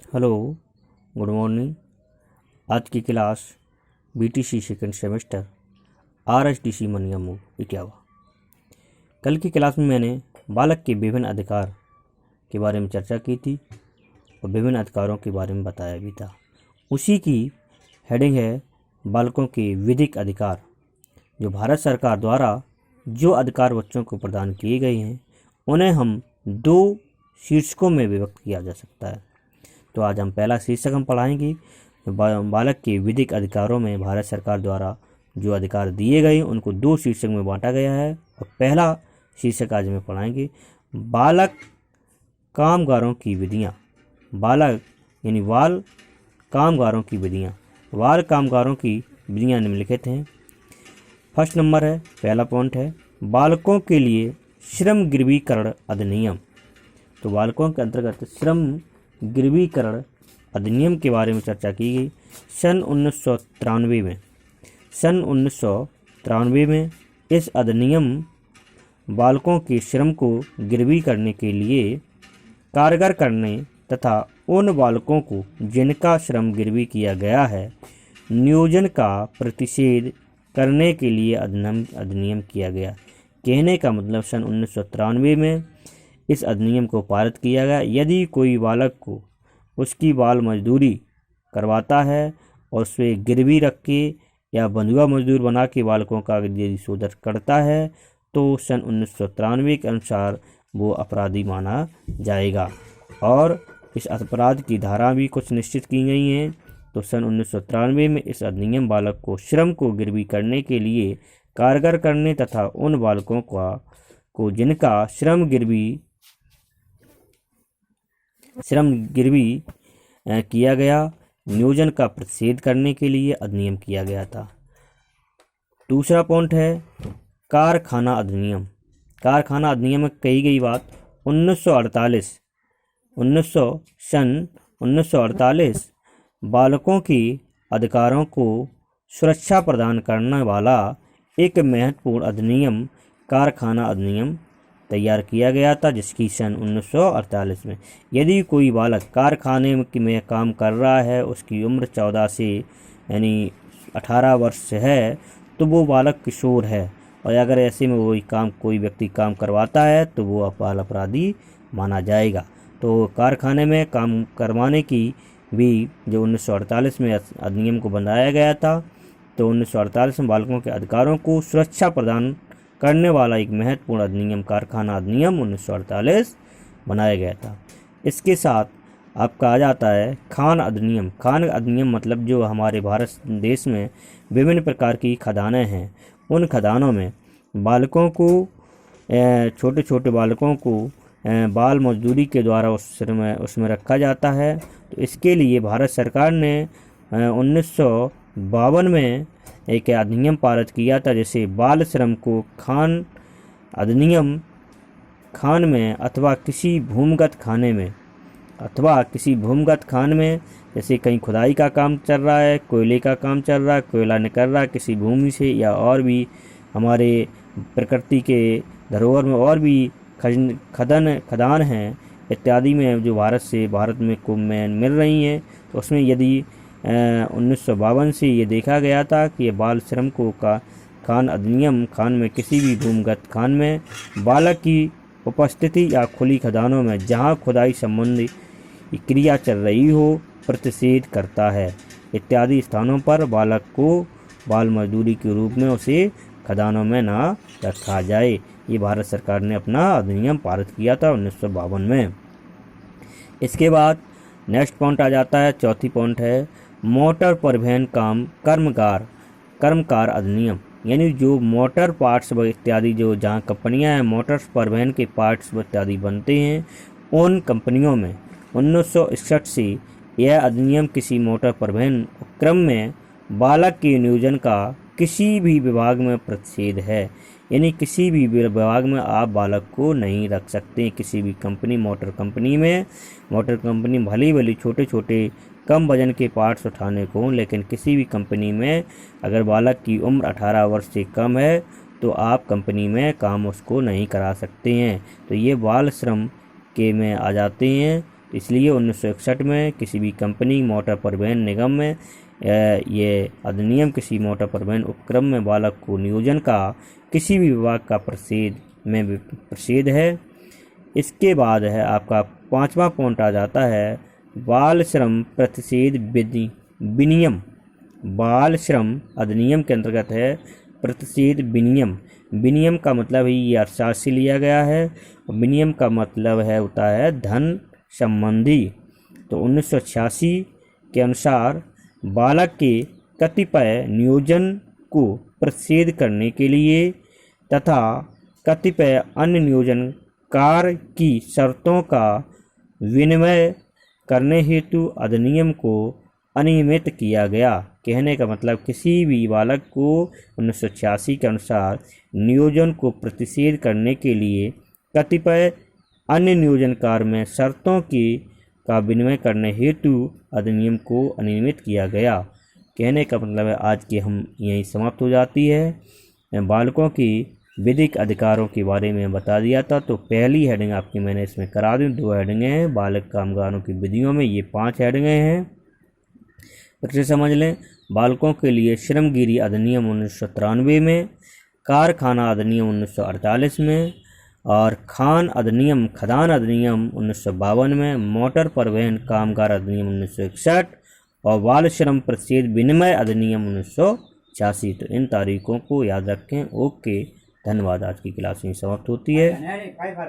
Hello, good morning. आज की class BTC second semester RSTC मनियामू इटावा। कल की क्लास में मैंने बालक के विभिन्न अधिकार के बारे में चर्चा की थी और विभिन्न अधिकारों के बारे में बताया भी था। उसी की हेडिंग है बालकों के विधिक अधिकार। जो भारत सरकार द्वारा जो अधिकार बच्चों को प्रदान किए गए हैं उन्हें हम दो शीर्षकों में विभक्त किया जा सकता है। तो आज हम पहला शीर्षक हम पढ़ाएंगे। बालक के विधिक अधिकारों में भारत सरकार द्वारा जो अधिकार दिए गए उनको दो शीर्षक में बांटा गया है और पहला शीर्षक आज में पढ़ाएंगे बालक कामगारों की विधियाँ। बालक यानी बाल कामगारों की विधियाँ। बाल कामगारों की विधियाँ निम्नलिखित हैं। फर्स्ट नंबर है, पहला पॉइंट है बालकों के लिए श्रम गिरवीकरण अधिनियम। तो बालकों के अंतर्गत श्रम गिरवीकरण अधिनियम के बारे में चर्चा की गई। सन 1993 में इस अधिनियम बालकों के श्रम को गिरवी करने के लिए कारगर करने तथा उन बालकों को जिनका श्रम गिरवी किया गया है नियोजन का प्रतिषेध करने के लिए अधिनियम किया गया। कहने का मतलब सन 1993 में इस अधिनियम को पारित किया गया। यदि कोई बालक को उसकी बाल मजदूरी करवाता है और उसे गिरवी रख के या बंधुआ मजदूर बना के बालकों का यदि शोधन करता है तो सन 1993 के अनुसार वो अपराधी माना जाएगा। और इस अपराध की धारा भी कुछ निश्चित की गई हैं। तो सन 1993 में इस अधिनियम बालक को श्रम को गिरवी करने के लिए कारगर करने तथा उन बालकों को जिनका श्रम गिरवी किया गया नियोजन का प्रतिषेध करने के लिए अधिनियम किया गया था। दूसरा पॉइंट है कारखाना अधिनियम। कारखाना अधिनियम में कही गई बात 1948 बालकों की अधिकारों को सुरक्षा प्रदान करने वाला एक महत्वपूर्ण अधिनियम कारखाना अधिनियम तैयार किया गया था, जिसकी सन 1948 में यदि कोई बालक कारखाने में काम कर रहा है, उसकी उम्र 14 से यानी 18 वर्ष है तो वो बालक किशोर है। और अगर ऐसे में कोई व्यक्ति काम करवाता है तो वो बाल अपराधी माना जाएगा। तो कारखाने में काम करवाने की भी जो 1948 में अधिनियम को बनाया गया था, तो 1948 में बालकों के अधिकारों को सुरक्षा प्रदान करने वाला एक महत्वपूर्ण अधिनियम कारखाना अधिनियम 1948 बनाया गया था। इसके साथ आपका आ जाता है खान अधिनियम। खान अधिनियम मतलब जो हमारे भारत देश में विभिन्न प्रकार की खदानें हैं, उन खदानों में बालकों को छोटे छोटे बालकों को बाल मजदूरी के द्वारा उसमें रखा जाता है। तो इसके लिए भारत सरकार ने 1952 में एक अधिनियम पारित किया था, जैसे बाल श्रम को खान अधिनियम खान में अथवा किसी भूमिगत खान में जैसे कहीं खुदाई का काम चल रहा है, कोयले का काम चल रहा है, कोयला निकल रहा है किसी भूमि से, या और भी हमारे प्रकृति के धरोहर में और भी खदान हैं इत्यादि में जो भारत में मिल रही हैं। तो उसमें यदि 1952 से ये देखा गया था कि ये बाल श्रम को खान अधिनियम खान में किसी भी भूमिगत खान में बालक की उपस्थिति या खुली खदानों में जहां खुदाई संबंधी क्रिया चल रही हो प्रतिषेध करता है। इत्यादि स्थानों पर बालक को बाल मजदूरी के रूप में उसे खदानों में ना रखा जाए। ये भारत सरकार ने अपना अधिनियम पारित किया था 1952 में। इसके बाद नेक्स्ट पॉइंट आ जाता है, चौथी पॉइंट है मोटर परिवहन कर्मकार अधिनियम। यानी जो मोटर पार्ट्स इत्यादि जो जहाँ कंपनियाँ हैं मोटर परिवहन के पार्ट्स इत्यादि बनते हैं, उन कंपनियों में 1961 से यह अधिनियम किसी मोटर परिवहन उपक्रम में बालक के नियोजन का किसी भी विभाग में प्रतिषेध है। यानी किसी भी विभाग में आप बालक को नहीं रख सकते। किसी भी मोटर कंपनी भली छोटे छोटे कम वजन के पार्ट्स उठाने को, लेकिन किसी भी कंपनी में अगर बालक की उम्र 18 वर्ष से कम है तो आप कंपनी में काम उसको नहीं करा सकते हैं। तो ये बाल श्रम के में आ जाते हैं इसलिए 1961 में किसी भी कंपनी मोटर परिवहन निगम में ये अधिनियम किसी मोटर परिवहन उपक्रम में बालक को नियोजन का किसी भी विभाग का प्रसिद्ध है। इसके बाद है आपका 5वां पॉइंट आ जाता है बाल श्रम प्रतिषेध विनियम। बाल श्रम अधिनियम के अंतर्गत है प्रतिषेध विनियम। विनियम का मतलब ही ये अर्थशास्त्र से लिया गया है और विनियम का मतलब होता है धन संबंधी। तो 1986 के अनुसार बालक के कतिपय नियोजन को प्रतिषेध करने के लिए तथा कतिपय अन्य नियोजन कार्य की शर्तों का विनिमय करने हेतु अधिनियम को अनियमित किया गया। कहने का मतलब किसी भी बालक को 1986 के अनुसार नियोजन को प्रतिषेध करने के लिए कतिपय अन्य नियोजन कार्य में शर्तों का विनिमय करने हेतु अधिनियम को अनियमित किया गया। कहने का मतलब है आज की हम यहीं समाप्त हो जाती है। बालकों की विधिक अधिकारों के बारे में बता दिया था। तो पहली हेडिंग आपकी मैंने इसमें करा दी। 2 हेडिंगें हैं बालक कामगारों की विधियों में, ये 5 हेडिंगें हैं। फिर से समझ लें, बालकों के लिए श्रमगिरी अधिनियम 1993 में, कारखाना अधिनियम 1948 में और खदान अधिनियम 1952 में, मोटर परिवहन कामगार अधिनियम 1961 और बाल श्रम प्रतिषेध विनिमय अधिनियम 1986। तो इन तारीखों को याद रखें। ओके, धन्यवाद। आज की क्लास में समाप्त होती है।